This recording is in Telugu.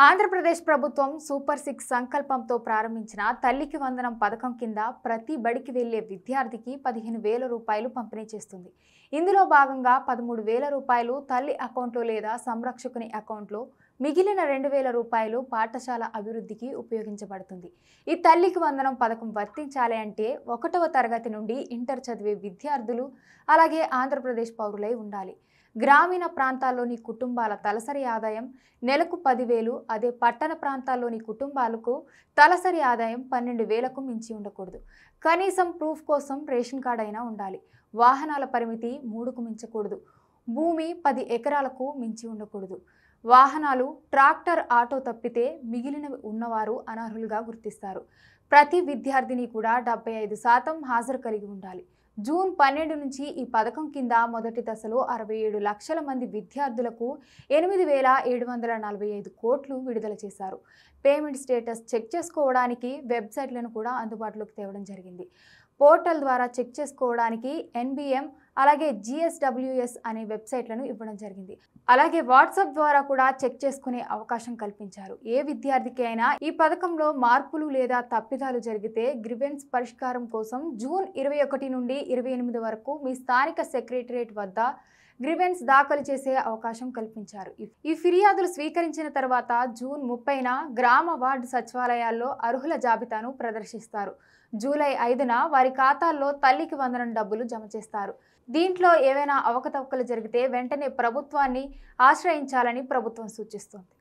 ఆంధ్రప్రదేశ్ ప్రభుత్వం సూపర్ 6 సంకల్పంతో ప్రారంభించిన తల్లికి వందనం పథకం కింద ప్రతి బడికి వెళ్లే విద్యార్థికి 15,000 రూపాయలు పంపిణీ చేస్తుంది. ఇందులో భాగంగా 13,000 రూపాయలు తల్లి అకౌంట్లో లేదా సంరక్షకుని అకౌంట్లో, మిగిలిన 2,000 రూపాయలు పాఠశాల అభివృద్ధికి ఉపయోగించబడుతుంది. ఈ తల్లికి వందనం పథకం వర్తించాలి అంటే 1వ తరగతి నుండి ఇంటర్ చదివే విద్యార్థులు అలాగే ఆంధ్రప్రదేశ్ పౌరులై ఉండాలి. గ్రామీణ ప్రాంతాల్లోని కుటుంబాల తలసరి ఆదాయం నెలకు 10,000, అదే పట్టణ ప్రాంతాల్లోని కుటుంబాలకు తలసరి ఆదాయం 12,000కు మించి ఉండకూడదు. కనీసం ప్రూఫ్ కోసం రేషన్ కార్డు అయినా ఉండాలి. వాహనాల పరిమితి 3కు మించకూడదు. భూమి 10 ఎకరాలకు మించి ఉండకూడదు. వాహనాలు ట్రాక్టర్, ఆటో తప్పితే మిగిలినవి ఉన్నవారు అనర్హులుగా గుర్తిస్తారు. ప్రతి విద్యార్థిని కూడా 75% హాజరు కలిగి ఉండాలి. జూన్ 12 నుంచి ఈ పథకం కింద మొదటి దశలో 67 లక్షల మంది విద్యార్థులకు 8,745 కోట్లు విడుదల చేశారు. పేమెంట్ స్టేటస్ చెక్ చేసుకోవడానికి వెబ్సైట్లను కూడా అందుబాటులోకి తేవడం జరిగింది. పోర్టల్ ద్వారా చెక్ చేసుకోవడానికి NBM అలాగే GSWS అనే వెబ్సైట్లను ఇవ్వడం జరిగింది. అలాగే వాట్సాప్ ద్వారా కూడా చెక్ చేసుకునే అవకాశం కల్పించారు. ఏ విద్యార్థికి అయినా ఈ పథకంలో మార్పులు లేదా తప్పిదాలు జరిగితే గ్రీవెన్స్ పరిష్కారం కోసం జూన్ 21 నుండి 28 వరకు మీ స్థానిక సెక్రటరియట్ వద్ద గ్రీవెన్స్ దాఖలు చేసే అవకాశం కల్పించారు. ఈ ఫిర్యాదులు స్వీకరించిన తర్వాత జూన్ 30న గ్రామ వార్డు సచివాలయాల్లో అర్హుల జాబితాను ప్రదర్శిస్తారు. జూలై 5న వారి ఖాతాల్లో తల్లికి వందనం డబ్బులు జమ చేస్తారు. దీంట్లో ఏవైనా అవకతవకలు జరిగితే వెంటనే ప్రభుత్వాన్ని ఆశ్రయించాలని ప్రభుత్వం సూచిస్తోంది.